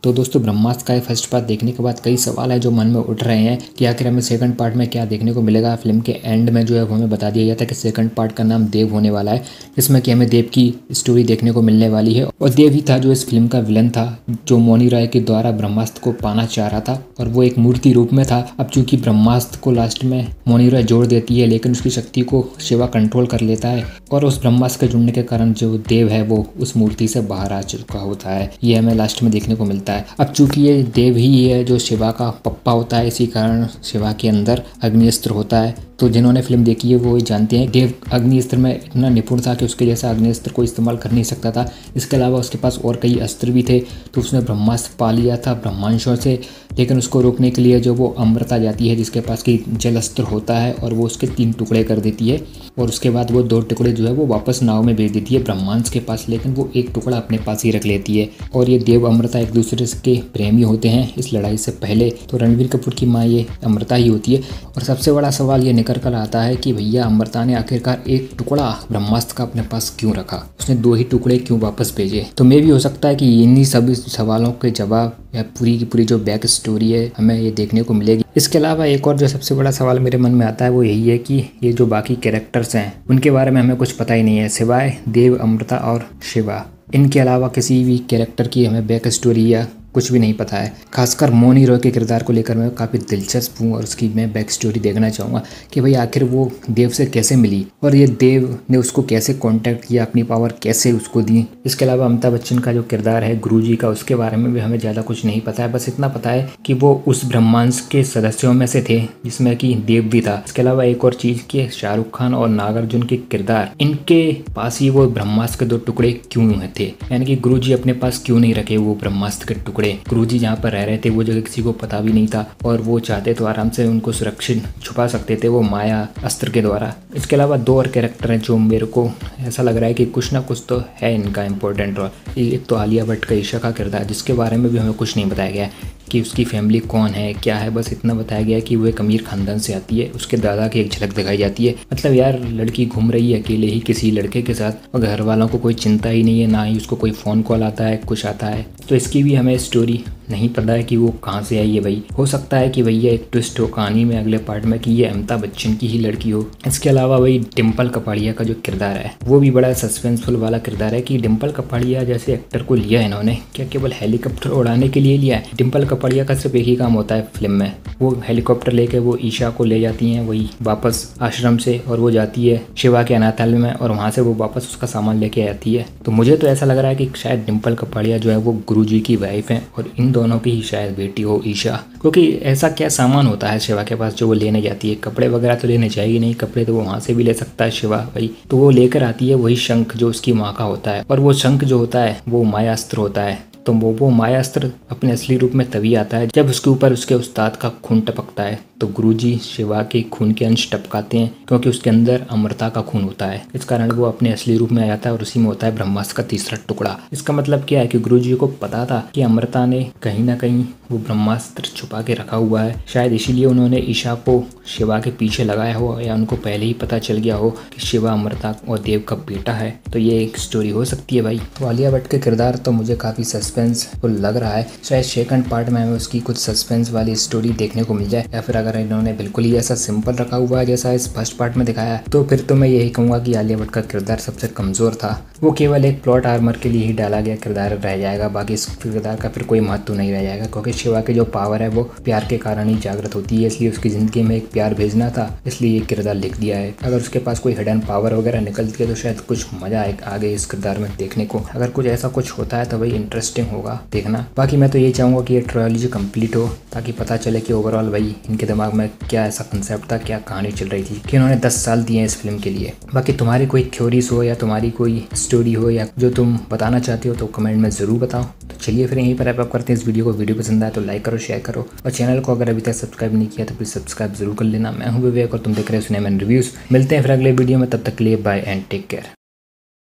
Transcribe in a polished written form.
तो दोस्तों ब्रह्मास्त्र का फर्स्ट पार्ट देखने के बाद कई सवाल है जो मन में उठ रहे हैं कि आखिर हमें सेकंड पार्ट में क्या देखने को मिलेगा। फिल्म के एंड में जो है वो हमें बता दिया गया था कि सेकंड पार्ट का नाम देव होने वाला है, जिसमें कि हमें देव की स्टोरी देखने को मिलने वाली है। और देव ही था जो इस फिल्म का विलन था, जो मोनी रॉय के द्वारा ब्रह्मास्त्र को पाना चाह रहा था और वो एक मूर्ति रूप में था। अब चूंकि ब्रह्मास्त्र को लास्ट में मोनी रॉय जोड़ देती है, लेकिन उसकी शक्ति को शिवा कंट्रोल कर लेता है और उस ब्रह्मास्त्र के जुड़ने के कारण जो देव है वो उस मूर्ति से बाहर आ चुका होता है। ये हमें लास्ट में देखने को मिलता है। अब चूंकि ये देव ही है जो शिवा का पप्पा होता है, इसी कारण शिवा के अंदर अग्निअस्त्र होता है। तो जिन्होंने फिल्म देखी है वो जानते हैं देव अग्निअस्त्र में इतना निपुण था कि उसके जैसा अग्निअस्त्र को इस्तेमाल कर नहीं सकता था। इसके अलावा उसके पास और कई अस्त्र भी थे। तो उसने ब्रह्मास्त्र पा लिया था ब्रह्मांशों से, लेकिन उसको रोकने के लिए जो वो अमृता जाती है जिसके पास की जल अस्त्र होता है और वो उसके 3 टुकड़े कर देती है और उसके बाद वो 2 टुकड़े जो है वो वापस नाव में भेज देती है ब्रह्मांश के पास, लेकिन वो 1 टुकड़ा अपने पास ही रख लेती है। और ये देव अमृता एक दूसरे के प्रेमी होते हैं इस लड़ाई से पहले। तो रणबीर कपूर की माँ ये अमृता ही होती है। और सबसे बड़ा सवाल ये निकल कर आता है कि भैया अमृता ने आखिरकार 1 टुकड़ा ब्रह्मास्त्र का अपने पास क्यों रखा, उसने 2 ही टुकड़े क्यों वापस भेजे। तो मे भी हो सकता है कि इन्हीं सभी सवालों के जवाब या पूरी की पूरी जो बैक स्टोरी है हमें ये देखने को मिलेगी। इसके अलावा एक और जो सबसे बड़ा सवाल मेरे मन में आता है वो यही है कि ये जो बाकी कैरेक्टर्स हैं उनके बारे में हमें कुछ पता ही नहीं है, सिवाय देव, अमृता और शिवा। इनके अलावा किसी भी कैरेक्टर की हमें बैक स्टोरी या कुछ भी नहीं पता है। खासकर मोनी रॉय के किरदार को लेकर मैं काफ़ी दिलचस्प हूँ और उसकी मैं बैक स्टोरी देखना चाहूँगा कि भाई आखिर वो देव से कैसे मिली और ये देव ने उसको कैसे कांटेक्ट किया, अपनी पावर कैसे उसको दी। इसके अलावा अमिताभ बच्चन का जो किरदार है गुरुजी का, उसके बारे में भी हमें ज़्यादा कुछ नहीं पता है। बस इतना पता है कि वो उस ब्रह्मांश के सदस्यों में से थे जिसमें कि देव भी था। इसके अलावा एक और चीज़ कि शाहरुख खान और नागार्जुन के किरदार, इनके पास ही वो ब्रह्मास्त्र के 2 टुकड़े क्यों थे, यानी कि गुरुजी अपने पास क्यों नहीं रखे वो ब्रह्मास्त्र के टुकड़े। गुरुजी जहाँ पर रह रहे थे वो जगह किसी को पता भी नहीं था और वो चाहते तो आराम से उनको सुरक्षित छुपा सकते थे वो माया अस्त्र के द्वारा। इसके अलावा 2 और कैरेक्टर हैं जो मेरे को ऐसा लग रहा है कि कुछ ना कुछ तो है इनका इम्पोर्टेंट रोल। एक तो आलिया भट्ट का ईशा का किरदार, जिसके बारे में भी हमें कुछ नहीं बताया गया है कि उसकी फैमिली कौन है क्या है। बस इतना बताया गया है कि वो एक अमीर खानदान से आती है, उसके दादा की एक झलक दिखाई जाती है। मतलब यार लड़की घूम रही है अकेले ही किसी लड़के के साथ और घर वालों को कोई चिंता ही नहीं है, ना ही उसको कोई फ़ोन कॉल आता है कुछ आता है। तो इसकी भी हमें स्टोरी नहीं पता है कि वो कहाँ से आई है भाई। हो सकता है कि भैया एक ट्विस्ट हो कहानी में अगले पार्ट में कि ये अमिताभ बच्चन की ही लड़की हो। इसके अलावा वही डिम्पल कपाड़िया का जो किरदार है वो भी बड़ा सस्पेंसफुल वाला किरदार है कि डिम्पल कपाड़िया जैसे एक्टर को लिया है इन्होंने, क्या केवल हेलीकॉप्टर उड़ाने के लिए लिया है। डिम्पल कपाड़िया का सिर्फ एक ही काम होता है फिल्म में, वो हेलीकॉप्टर लेके वो ईशा को ले जाती हैं वही वापस आश्रम से और वो जाती है शिवा के अनाथालय में और वहाँ से वो वापस उसका सामान लेके आती है। तो मुझे तो ऐसा लग रहा है कि शायद डिम्पल कपाड़िया जो है वो गुरुजी की वाइफ है और इन दोनों की ही शायद बेटी हो ईशा, क्योंकि ऐसा क्या सामान होता है शिवा के पास जो वो लेने जाती है। कपड़े वगैरह तो लेने जाएगी नहीं, कपड़े तो वो वहाँ से भी ले सकता है शिवा भाई। तो वो लेकर आती है वही शंख जो उसकी माँ का होता है और वो शंख जो होता है वो मायास्त्र होता है। तो वो मायास्त्र अपने असली रूप में तभी आता है जब उसके ऊपर उसके उस्ताद का खून टपकता है। तो गुरुजी शिवा के खून के अंश टपकाते हैं क्योंकि उसके अंदर अमृता का खून होता है, इस कारण वो अपने असली रूप में आ जाता है और उसी में होता है ब्रह्मास्त्र का 3रा टुकड़ा। इसका मतलब क्या है कि गुरुजी को पता था कि अमृता ने कहीं ना कहीं वो ब्रह्मास्त्र छुपा के रखा हुआ है, शायद इसीलिए उन्होंने ईशा को शिवा के पीछे लगाया हो या उनको पहले ही पता चल गया हो कि शिवा अमृता और देव का बेटा है। तो ये एक स्टोरी हो सकती है भाई। तो आलिया भट्ट के किरदार तो मुझे काफ़ी सस्पेंसफुल लग रहा है, शायद सेकंड पार्ट में हमें उसकी कुछ सस्पेंस वाली स्टोरी देखने को मिल जाए, या फिर अगर इन्होंने बिल्कुल ही ऐसा सिंपल रखा हुआ है जैसा इस फर्स्ट पार्ट में दिखाया है तो फिर तो मैं यही कहूँगा कि आलिया भट्ट का किरदार सबसे कमज़ोर था। वो केवल एक प्लॉट आर्मर के लिए ही डाला गया किरदार रह जाएगा, बाकी इस किरदार का फिर कोई महत्व नहीं रह जाएगा क्योंकि शिवा की जो पावर है वो प्यार के कारण ही जागृत होती है, इसलिए उसकी ज़िंदगी में एक प्यार भेजना था, इसलिए ये किरदार लिख दिया है। अगर उसके पास कोई हिडन पावर वगैरह निकलती है तो शायद कुछ मज़ा आए आगे इस किरदार में देखने को। अगर कुछ ऐसा कुछ होता है तो भाई इंटरेस्टिंग होगा देखना। बाकी मैं तो ये चाहूँगा कि ये ट्रायलॉजी कंप्लीट हो ताकि पता चले कि ओवरऑल भाई इनके दिमाग में क्या ऐसा कंसेप्ट था, क्या कहानी चल रही थी कि इन्होंने 10 साल दिए हैं इस फिल्म के लिए। बाकी तुम्हारी कोई थ्योरीज हो या तुम्हारी कोई स्टोरी हो या जो तुम बताना चाहते हो तो कमेंट में ज़रूर बताओ। तो चलिए फिर यहीं पर रैप अप करते हैं इस वीडियो को। वीडियो पसंद आए तो लाइक करो, शेयर करो और चैनल को अगर अभी तक सब्सक्राइब नहीं किया तो प्लीज़ सब्सक्राइब जरूर कर लेना। मैं हूँ विवेक और तुम देख रहे हो सिनेमा एंड रिव्यूज़। मिलते हैं फिर अगले वीडियो में, तब तक के लिए बाय एंड टेक केयर।